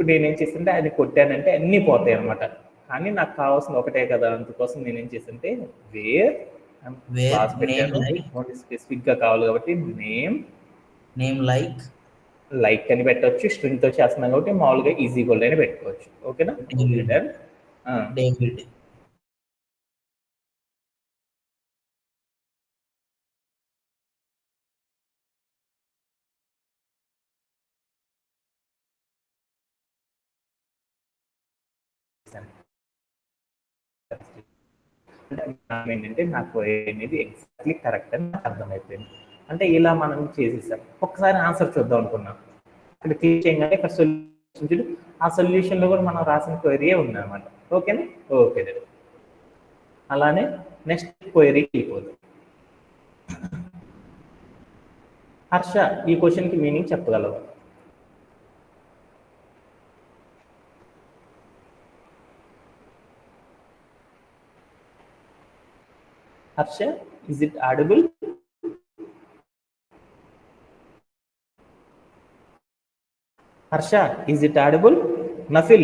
ఇప్పుడు నేనేం చేస్తుంటే అది కొట్టానంటే అన్నీ పోతాయి అనమాట. కానీ నాకు కావాల్సింది ఒకటే కదా, అందుకోసం నేనేం చేస్తుంటే వేర్ క్లాస్ పెట్టాను, ఓన్లీ స్పెసిఫిక్గా కావాలి కాబట్టి నేమ్ లైక్ అని పెట్టవచ్చు. స్ట్రింగ్తో చేస్తున్నాం కాబట్టి మామూలుగా ఈజీ గోల్డ్ అని పెట్టుకోవచ్చు. ఓకేనా? డేవిడ్. ఏంటంటే నాకు అనేది ఎగ్జాక్ట్లీ కరెక్ట్ అని నాకు అర్థమైపోయింది. అంటే ఇలా మనం చేసేసాం. ఒక్కసారి ఆన్సర్ చూద్దాం అనుకున్నాం. ఇక్కడ క్లిక్ చేయగానే ఇక్కడ సొల్యూషన్, ఆ సొల్యూషన్లో కూడా మనం రాసిన క్వైరీ ఉందన్నమాట. ఓకేనా? ఓకే. అలానే నెక్స్ట్ క్వైరీకి వెళ్ళిపోతుంది. హర్ష, ఈ క్వశ్చన్కి మీనింగ్ చెప్పగలవా? Harsha, is it audible? Harsha, is it audible? Nafil,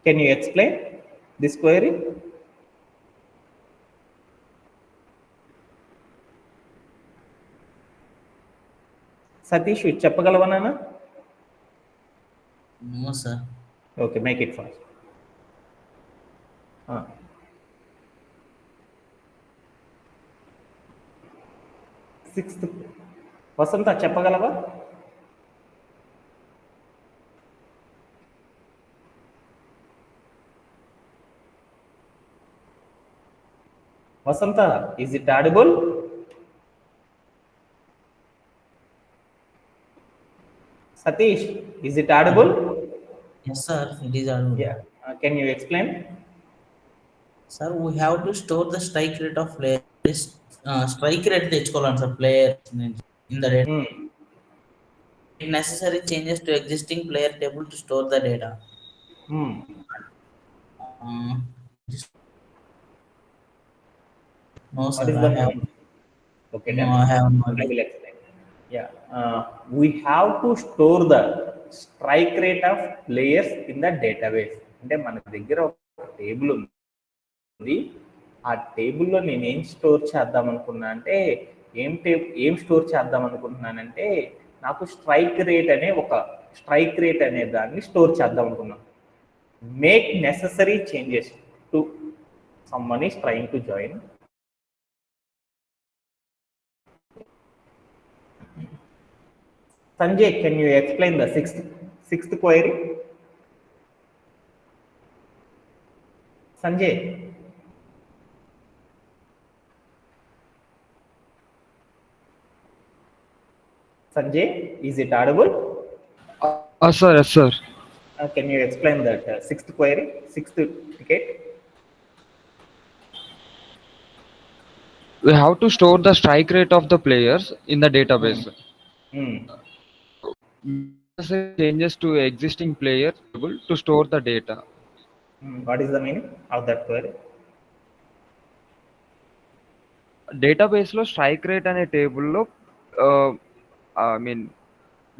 can you explain this query? Satish, చెప్పగలవా నాన్న? No sir. Okay, make it fast. Sixth Vasantha చెప్పగలవా? Vasantha, is it audible? Satish, is it audible? Yes sir, it is audible. Yeah. Can you explain? Sir, we have to store the strike rate of player. Strike rate తెచ్చుకోవాలండి sir player in the data. Make necessary changes to existing player table to store the data. No sir, I have. Okay, no, I have no idea. I will explain. Yeah, we have to store the strike rate of players in the database. అంటే మన దగ్గర ఒక table ఉంది. ఆ టేబుల్లో నేను ఏం store చేద్దాం అనుకున్నా అంటే ఏం స్టోర్ చేద్దాం అనుకుంటున్నానంటే నాకు స్ట్రైక్ రేట్ అనే దాన్ని స్టోర్ చేద్దాం అనుకున్నాను. Make necessary changes to someone is trying to join. Sanjay, can you explain the sixth query? Sanjay. Sanjay, is it audible? Sir, yes, sir. Can you explain that sixth query, sixth ticket? We have to store the strike rate of the players in the database. Changes to existing player table to store the data. What is the meaning of that query? Database లో strike rate అనే టేబుల్లో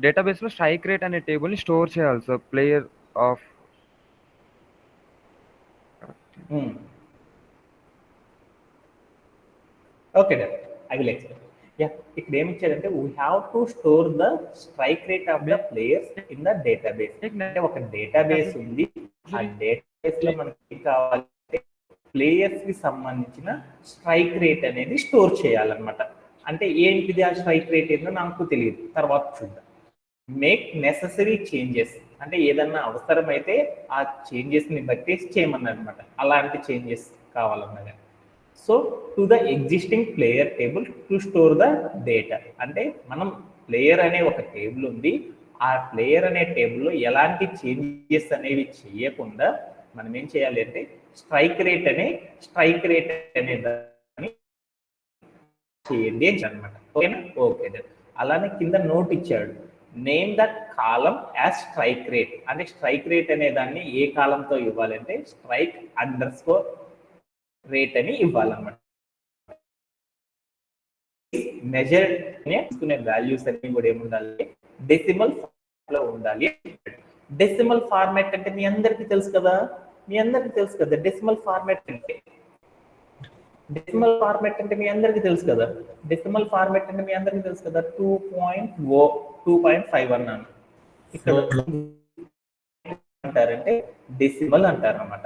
database లో strike rate అనే table ని store చేయాలి sir player of. Okay, I will explain. ఇక్కడ ఏమి ఇచ్చారంటే we have to store the strike rate of the players in the database. అంటే ఒక డేటాబేస్ ఉంది, ఆ డేటాబేస్ లో మనకి కావాలంటే ప్లేయర్స్ కి సంబంధించిన స్ట్రైక్ రేట్ అనేది స్టోర్ చేయాలన్నమాట. అంటే ఏంటిది ఆ స్ట్రైక్ రేట్ ఏందో నాకు తెలియదు, తర్వాత చూద్దాం. మేక్ నెససరీ చేంజెస్ అంటే ఏదన్నా అవసరమైతే ఆ చేంజెస్ ని బట్టి చేయమన్నమాట. అలాంటి చేంజెస్ కావాలన్నగా. So to the existing player table to store the data. అంటే మనం ప్లేయర్ అనే ఒక టేబుల్ ఉంది, ఆ ప్లేయర్ అనే టేబుల్లో ఎలాంటి చేంజెస్ అనేవి చేయకుండా మనం ఏం చేయాలి అంటే స్ట్రైక్ రేట్ అనే దాన్ని చేయండి అనమాట. ఓకేనా? ఓకే. అలానే కింద నోట్ ఇచ్చాడు, name that column as strike rate. అంటే స్ట్రైక్ రేట్ అనే దాన్ని ఏ కాలంతో ఇవ్వాలంటే స్ట్రైక్ అండర్స్కోర్ రేట్ అని ఇవ్వాలన్నమాట. మెజర్ తీసుకునే వాల్యూస్ అన్ని కూడా ఏముండాలి, డెసిమల్ లో ఉండాలి. డెసిమల్ ఫార్మాట్ అంటే మీ అందరికీ తెలుసు కదా, డెసిమల్ ఫార్మాట్ అంటే మీ అందరికీ తెలుసు కదా, 2.5 అన్నాను. ఇక్కడ అంటారంటే డెసిమల్ అంటారు అనమాట.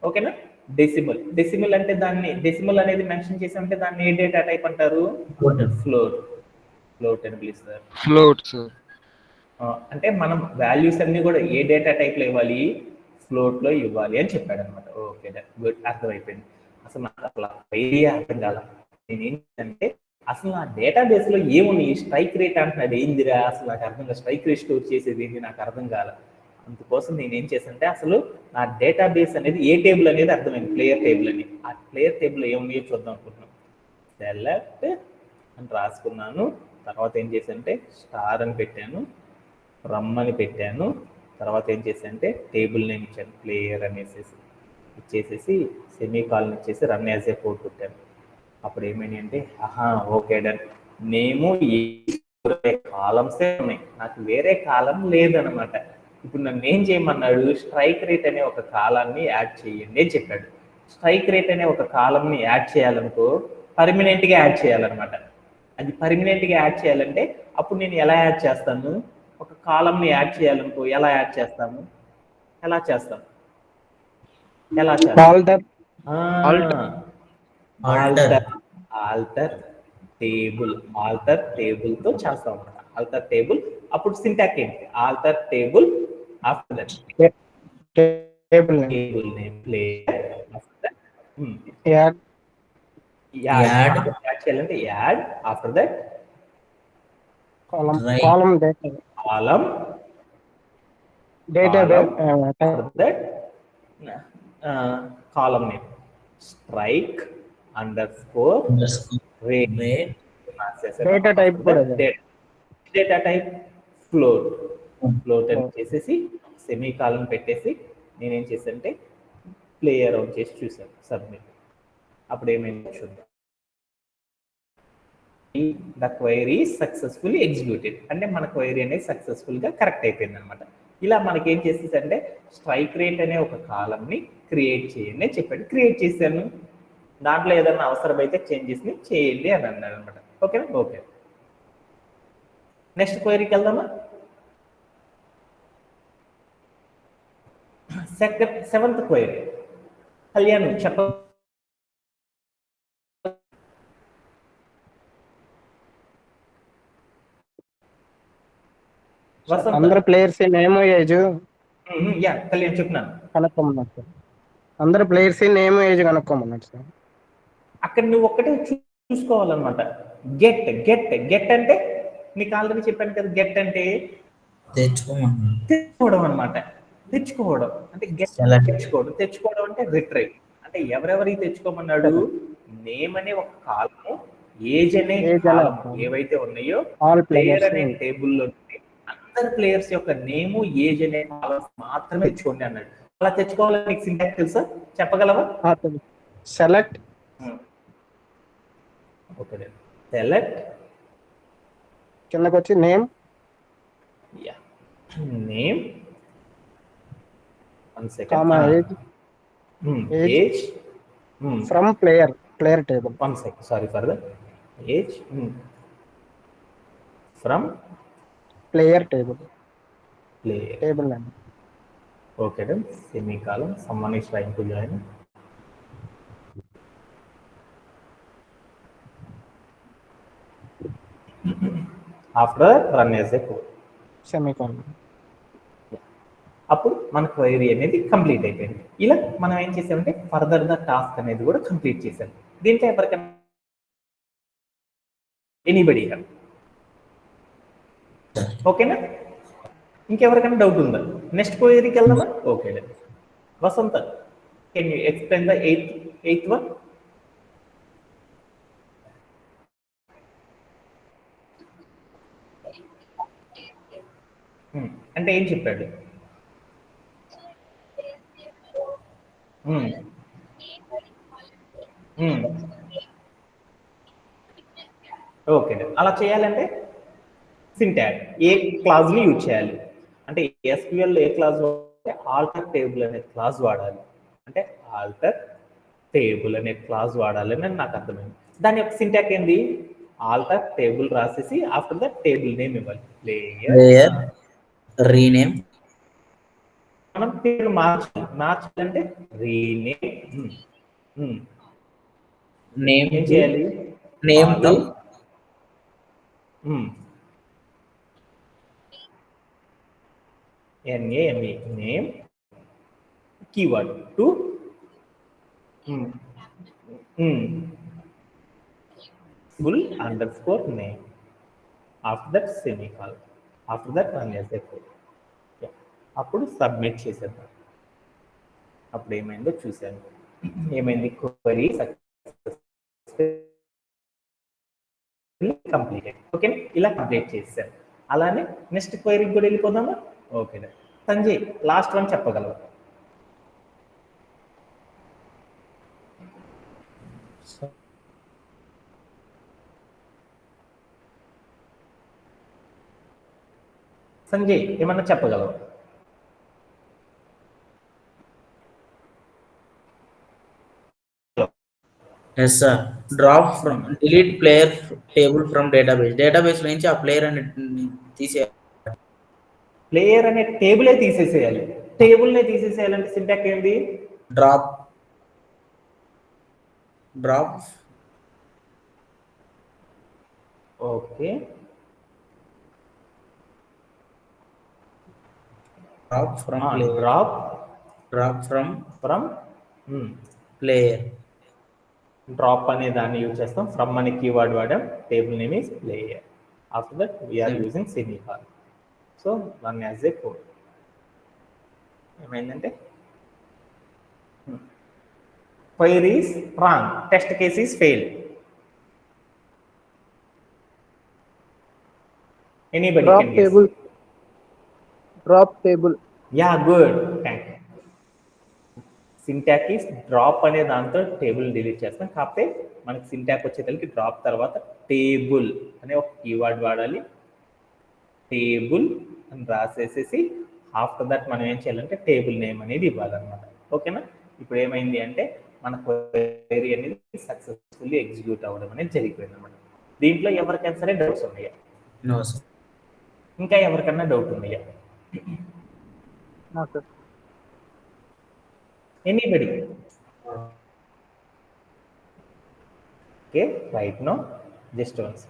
ఓకేనా, డెసిమల్ అంటే దాన్ని, డెసిమల్ అనేది మెన్షన్ చేసామంటే దాన్ని ఏ డేటా టైప్ అంటారు? ఫ్లోట్ అని పిలుస్తారు. Float sir. అంటే మనం వాల్యూస్ అన్ని కూడా ఏ డేటా టైప్ లో ఇవ్వాలి? ఫ్లోట్ లో ఇవ్వాలి అని చెప్పాడు అనమాట. ఓకే, గుడ్, అర్థమైపోయింది. అసలు నాకు అసలు అర్థం కాల. నేనేంటంటే అసలు నా డేటాబేస్ లో ఏమున్నాయి, స్ట్రైక్ రేట్ అంటున్నాడు, ఏందిరా అసలు నాకు అర్థం కాదు, స్ట్రైక్ రేట్ స్టోర్ చేసేది ఏంటి నాకు అర్థం కాల. అందుకోసం నేను ఏం చేశానంటే అసలు నా డేటాబేస్ అనేది ఏ టేబుల్ అనేది అర్థమైంది, ప్లేయర్ టేబుల్ అని. ఆ ప్లేయర్ టేబుల్ ఏమున్నాయో చూద్దాం అనుకుంటున్నాను. సెలెక్ట్ అని రాసుకున్నాను. తర్వాత ఏం చేశానంటే స్టార్ అని పెట్టాను, రమ్మని పెట్టాను. తర్వాత ఏం చేశానంటే టేబుల్ నేమ్ ఇచ్చాను, ప్లేయర్ అనేసి ఇచ్చేసేసి సెమీకాలన్ ఇచ్చేసి రన్ యాజ్ ఏ కోడ్ పెట్టాను. అప్పుడు ఏమైంది అంటే ఓకే డన్, నేము కాలమ్సే ఉన్నాయి, నాకు వేరే కాలం లేదనమాట. ఇప్పుడు నన్ను ఏం చేయమన్నాడు, స్ట్రైక్ రేట్ అనే ఒక కాలాన్ని యాడ్ చేయండి అని చెప్పాడు. స్ట్రైక్ రేట్ అనే ఒక కాలంని యాడ్ చేయాలనుకో పర్మనెంట్గా యాడ్ చేయాలన్నమాట. అది పర్మనెంట్గా యాడ్ చేయాలంటే అప్పుడు నేను ఎలా యాడ్ చేస్తాను, ఒక కాలంని యాడ్ చేయాలనుకో ఎలా యాడ్ చేస్తాము, ఎలా చేస్తాం ఆల్టర్ టేబుల్ తో చేస్తాం అన్నమాట. ఆల్టర్ టేబుల్, అప్పుడు సింటాక్స్ ఏంటి, alter table, after that table name player, after that add చేయాలంటే add, after that column data, column name strike underscore rate, data type float అని చేసేసి సెమీకాలన్ పెట్టేసి నేనేం చేశానంటే ప్లేయర్ అవుట్ చేసి చూసాను, సబ్మిట్. అప్పుడు ఏమైంది చూద్దాం. ద క్వైరీ సక్సెస్ఫుల్లీ ఎగ్జిక్యూటెడ్ అంటే మన క్వైరీ అనేది సక్సెస్ఫుల్ గా కరెక్ట్ అయిపోయింది అనమాట. ఇలా మనకి ఏం చేసేసంటే స్ట్రైక్ రేట్ అనే ఒక కాలంని క్రియేట్ చేయండి అని చెప్పాడు. క్రియేట్ చేశాను, దాంట్లో ఏదైనా అవసరమైతే చేంజెస్ ని చేయండి అని అన్నాడు అనమాట. ఓకేనా, ఓకే. నెక్స్ట్ క్వైరీకి వెళ్దామా. సెవెంత్ క్వైరీ, కళ్యాణ్ చెప్ప. అందరు ప్లేయర్స్ నేమ్ ఏజ్ కళ్యాణ్ చెప్తున్నాను. కనుక్కోమన్నారు సార్. అందరు ప్లేయర్స్ నేమ్ ఏజ్ కనుక్కోమన్నారు సార్. అక్కడ నువ్వు ఒక్కటే చూసుకోవాలన్నమాట. గెట్ అంటే నీకు ఆల్రెడీ చెప్పాను కదా, గెట్ అంటే తెచ్చుకోవడం అనమాట. తెచ్చుకోవడం అంటే తెచ్చుకోవడం అంటే రిట్రైవ్ అంటే ఎవరెవరికి తెచ్చుకోమన్నాడు, నేమ్ అనే ఒక కాలము, ఏజ్ అనే కాలము ఏవైతే ఉన్నాయో ప్లేయర్ అనే టేబుల్లో అందరు ప్లేయర్స్ యొక్క నేము, ఏజ్ అనే కాలమ్స్ మాత్రమే తెచ్చుకోండి అన్నాడు. అలా తెచ్చుకోవాలని నీకు సింటాక్స్ తెలుసా, చెప్పగలవా? సెలెక్ట్, ఓకే, సెలెక్ట్ కిందకి వచ్చి name, age from player table. One second, sorry for that. Age from player table name. Okay done, semicolon, someone is trying to join. After run as a code, semicolon. అప్పుడు మన query అనేది complete అయిపోయింది. ఇలా మనం ఏం చేసామంటే further the task అనేది కూడా కంప్లీట్ చేసాం. దీంట్లో ఎవరికైనా ఎనీబడి ఓకేనా, ఇంకెవరికైనా డౌట్ ఉందా? నెక్స్ట్ క్వైరీకి వెళ్దామా? Okay, Vasantha, can you explain the eighth one? అంటే ఏం చెప్పాడు? ఓకే, అలా చేయాలంటే సింటాక్స్ ఏ క్లాజ్ ని యూజ్ చేయాలి. అంటే SQL లో ఏ క్లాస్ వాడాలి, ఆల్టర్ టేబుల్ అనే క్లాస్ వాడాలి. అంటే ఆల్టర్ టేబుల్ అనే క్లాస్ వాడాలని నాకు అర్థమైంది. దాని యొక్క సింటాక్ ఏంది, ఆల్టర్ టేబుల్ రాసేసి ఆఫ్టర్ ద టేబుల్ నేమ్ ఇవ్వాలి. ప్లేయర్ రీనేమ్ మనం పేరు మార్చాలంటే రీనేమ్. నేమ్ ఏం చేయాలి, name to NAME name keyword to full underscore name. After that semicolon. After that run as a code. అప్పుడు సబ్మిట్ చేసేద్దాం. అప్పుడు ఏమైందో చూశాను. ఏమైంది, క్వరీ కంప్లీటెడ్. ఓకే, ఇలా కంప్లీట్ చేశాను. అలానే నెక్స్ట్ క్వరీకి కూడా వెళ్ళిపోదామా? ఓకే సంజయ్, లాస్ట్ వన్ చెప్పగలవా? సంజయ్ ఏమన్నా చెప్పగలవు? Yes sir. Drop from delete player table from database నుంచి ఆ ప్లేయర్ అని తీసేయాలి. ప్లేయర్ అనే టేబులే తీసేసేయాలి. టేబుల్నే తీసేసేయాలంటే సింటాక్ ఏంటి? Drop okay, drop from player. Drop అనే దాన్ని యూజ్ చేస్తాం. ఫ్రమ్ అనే కీవర్డ్ వాడాం. Table name is player. After that we're using semicolon. So run as a code. ఏమైందంటే query is wrong, test case is failed. Anybody can guess. Drop table. Yeah, good. Thank you. Syntax is drop అనే దాంతో table delete చేస్తాం. కాకపోతే మనకి సింటాక్ వచ్చేసరికి drop తర్వాత table అనే ఒక కీవర్డ్ వాడాలి. టేబుల్ అని రాసేసేసి ఆఫ్టర్ దట్ మనం ఏం చేయాలంటే టేబుల్ నేమ్ అనేది ఇవ్వాలన్నమాట. ఓకేనా? ఇప్పుడు ఏమైంది అంటే మన క్వెరీ అనేది సక్సెస్ఫుల్లీ ఎగ్జిక్యూట్ అవ్వడం అనేది జరిగిపోయింది అన్నమాట. దీంట్లో ఎవరికైనా సరే డౌట్స్ ఉన్నాయా? ఇంకా ఎవరికన్నా డౌట్ ఉన్నాయా? Anybody? Okay, right now just once.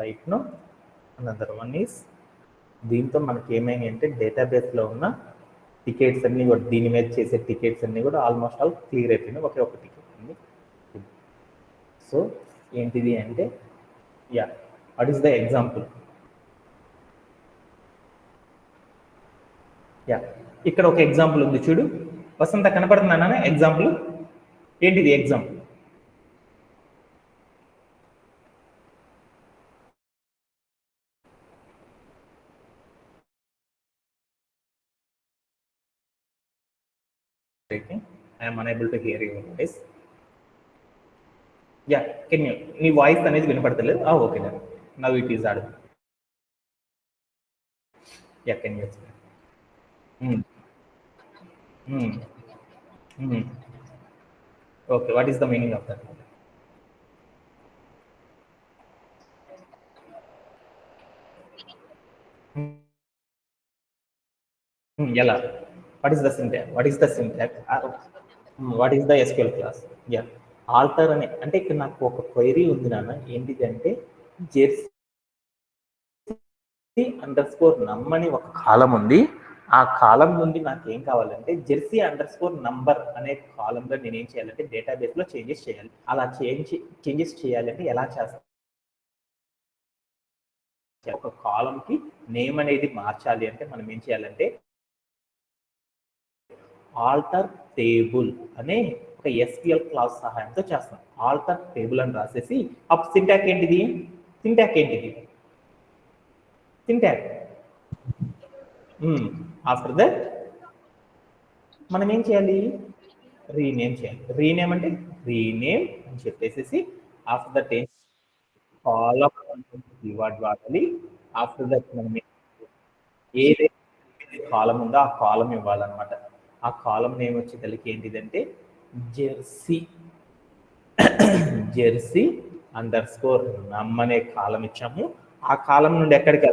Right now another one is, దీంతో మనకి ఏమైంది అంటే డేటాబేస్లో ఉన్న టికెట్స్ అన్నీ కూడా, దీని మీద చేసే టికెట్స్ అన్నీ కూడా ఆల్మోస్ట్ ఆల్ క్లియర్ అయిపోయినాయి. ఒకే ఒక టికెట్ ఉంది. సో ఏంటిది అంటే, yeah, what is the example? Yeah, ఇక్కడ ఒక ఎగ్జాంపుల్ ఉంది చూడు. వసంత కనపడుతుందా ఎగ్జాంపుల్? ఏంటిది example? I am unable to hear you guys. Yeah, can you? నీ వాయిస్ అనేది వినపడతలేదు. Okay, now it is audible. Yeah, can you explain? Okay, what is the meaning of that? Yalla. What is the syntax? What is the syntax? What is the SQL class? Yeah. Alter అనే అంటే ఇక్కడ నాకు ఒక query ఉంది నాన్న. ఏంటిది అంటే Jersey under score నమ్ అని ఒక కాలం ఉంది. ఆ కాలం నుండి నాకు ఏం కావాలంటే జెర్సీ అండర్స్కోర్ నంబర్ అనే కాలంలో నేను ఏం చేయాలంటే డేటాబేస్లో చేంజెస్ చేయాలి. అలా చేంజెస్ చేయాలంటే ఎలా చేస్తాను? ఒక కాలంకి నేమ్ అనేది మార్చాలి అంటే మనం ఏం చేయాలంటే ఆల్టర్ టేబుల్ అనే ఒక ఎస్క్యూఎల్ క్లాస్ సహాయంతో చేస్తాం. ఆల్టర్ టేబుల్ అని రాసేసి అప్పుడు సింటాక్ ఏంటిది? సింటాక్ ఆఫ్టర్ దట్ మనం ఏం చేయాలి? రీనేమ్ చేయాలి. రీనేమ్ అంటే రీనేమ్ అని చెప్పేసి ఆఫ్టర్ దట్ ఏం కాలం కీవర్డ్ వాడాలి. ఆఫ్టర్ దట్ మనం ఏదైతే కాలం ఉందో ఆ కాలం ఇవ్వాలన్నమాట. ఆ కాలం నేమ్ వచ్చేసరికి ఏంటిదంటే జెర్సీ అండర్స్కోర్ నమ్ అనే కాలం ఇచ్చాము. ఆ కాలం నుండి ఎక్కడికి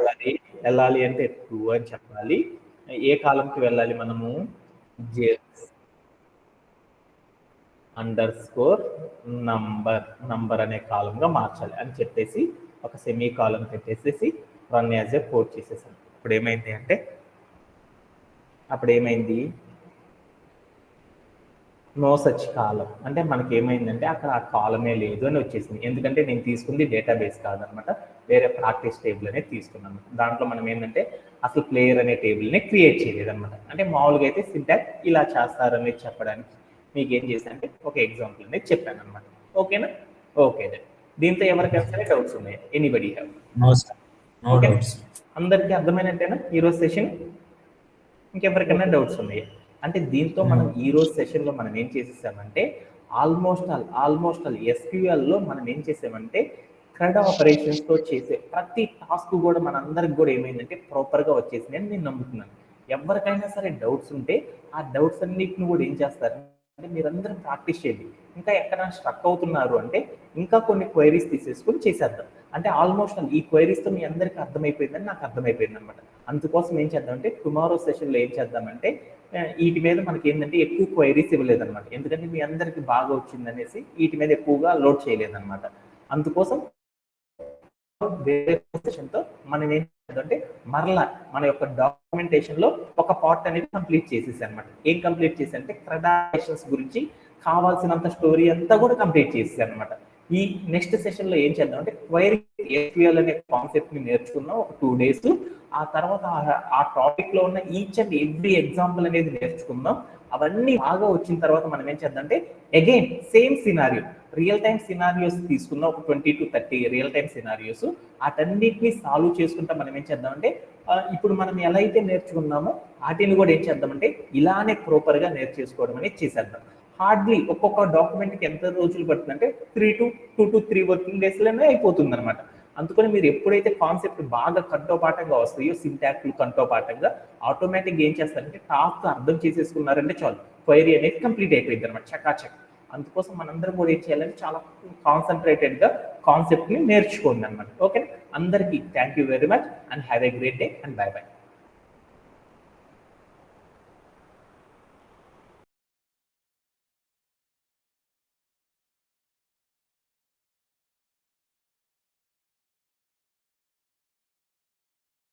వెళ్ళాలి అంటే 2 అని చెప్పాలి. ఏ కాలంకి వెళ్ళాలి మనము? జెర్సీ అండర్స్కోర్ నంబర్ అనే కాలంగా మార్చాలి అని చెప్పేసి ఒక సెమీ కాలం పెట్టేసేసి రన్ యాజ్ ఏ కోడ్ చేసేసాను. ఇప్పుడు ఏమైంది నో సచ్ కాలం అంటే మనకి ఏమైందంటే అక్కడ ఆ కాలమే లేదు అని వచ్చేసింది. ఎందుకంటే నేను తీసుకుంది డేటాబేస్ కాదనమాట, వేరే ప్రాక్టీస్ టేబుల్ అనేది తీసుకున్నాను. దాంట్లో మనం ఏంటంటే అసలు ప్లేయర్ అనే టేబుల్ని క్రియేట్ చేయలేదన్నమాట. అంటే మామూలుగా అయితే సింటాక్ ఇలా చేస్తారనేది చెప్పడానికి మీకు ఏం చేశానంటే ఒక ఎగ్జాంపుల్ అనేది చెప్పాను అనమాట. ఓకేనా? ఓకే. దీంతో ఎవరికైనా సరే డౌట్స్ ఉన్నాయి? Anybody have? అందరికీ అర్థమైనట్టేనా ఈరోజు సెషన్? ఇంకెవరికైనా డౌట్స్ ఉన్నాయి? అంటే దీంతో మనం ఈ రోజు సెషన్లో మనం ఏం చేసేసామంటే ఆల్మోస్ట్ ఆల్ ఎస్క్యూఎల్లో మనం ఏం చేసామంటే CRUD ఆపరేషన్స్తో చేసే ప్రతి టాస్క్ కూడా మనందరికి కూడా ఏమైందంటే ప్రాపర్గా వచ్చేసింది అని నేను నమ్ముతున్నాను. ఎవరికైనా సరే డౌట్స్ ఉంటే ఆ డౌట్స్ అన్నిటిని కూడా ఏం చేస్తారు అంటే మీరందరూ ప్రాక్టీస్ చేయండి. ఇంకా ఎక్కడైనా స్ట్రక్ అవుతున్నారు అంటే ఇంకా కొన్ని క్వైరీస్ తీసేసుకొని చేసేద్దాం. అంటే ఆల్మోస్ట్ ఈ క్వైరీస్తో మీ అందరికీ అర్థమైపోయిందని నాకు అర్థమైపోయింది అనమాట. అందుకోసం ఏం చేద్దామంటే టుమారో సెషన్లో ఏం చేద్దామంటే వీటి మీద మనకి ఏంటంటే ఎక్కువ క్వైరీస్ ఇవ్వలేదన్నమాట. ఎందుకంటే మీ అందరికి బాగా వచ్చిందనేసి వీటి మీద ఎక్కువగా లోడ్ చేయలేదన్నమాట. అందుకోసం వేరే సెషన్తో మనం ఏం చేద్దామంటే మరలా మన యొక్క డాక్యుమెంటేషన్లో ఒక పార్ట్ అనేది కంప్లీట్ చేసేసి అనమాట. ఏం కంప్లీట్ చేసి అంటే CRUD ఆపరేషన్స్ గురించి కావాల్సినంత స్టోరీ అంతా కూడా కంప్లీట్ చేసేసి అనమాట. ఈ నెక్స్ట్ సెషన్లో ఏం చేద్దాం అంటే క్వైరీ SQL అనే కాన్సెప్ట్ని నేర్చుకున్నాం ఒక 2 days. ఆ తర్వాత ఆ టాపిక్లో ఉన్న ఈచ్ అండ్ ఎవ్రీ ఎగ్జాంపుల్ అనేది నేర్చుకుందాం. అవన్నీ బాగా వచ్చిన తర్వాత మనం ఏం చేద్దాం అంటే again same scenario real time scenarios తీసుకున్నాం. ఒక 20 to 30 రియల్ టైమ్ సినారియోస్. వాటన్నిటిని సాల్వ్ చేసుకుంటా మనం ఏం చేద్దామంటే ఇప్పుడు మనం ఎలా అయితే నేర్చుకున్నామో వాటిని కూడా ఏం చేద్దామంటే ఇలానే ప్రాపర్గా నేర్చేసుకోవడం అనేది చేసేద్దాం. హార్డ్లీ ఒక్కొక్క డాక్యుమెంట్కి ఎంత రోజులు పడుతుందంటే 2 to 3 వర్కింగ్ డేస్లోనే అయిపోతుంది అనమాట. అందుకని మీరు ఎప్పుడైతే కాన్సెప్ట్ బాగా కంటోపాఠంగా వస్తాయో సింటాక్లు కంటోపాఠంగా ఆటోమేటిక్గా ఏం చేస్తారంటే టాస్క్ అర్థం చేసేసుకున్నారంటే చాలు క్వైరీ అనేది కంప్లీట్ అయిపోయింది అనమాట చకాచక్. అందుకోసం మనందరం కూడా ఏం చేయాలంటే చాలా కాన్సన్ట్రేటెడ్గా కాన్సెప్ట్ని నేర్చుకోండి అనమాట. ఓకే, అందరికీ thank you very much and have a great day and by by.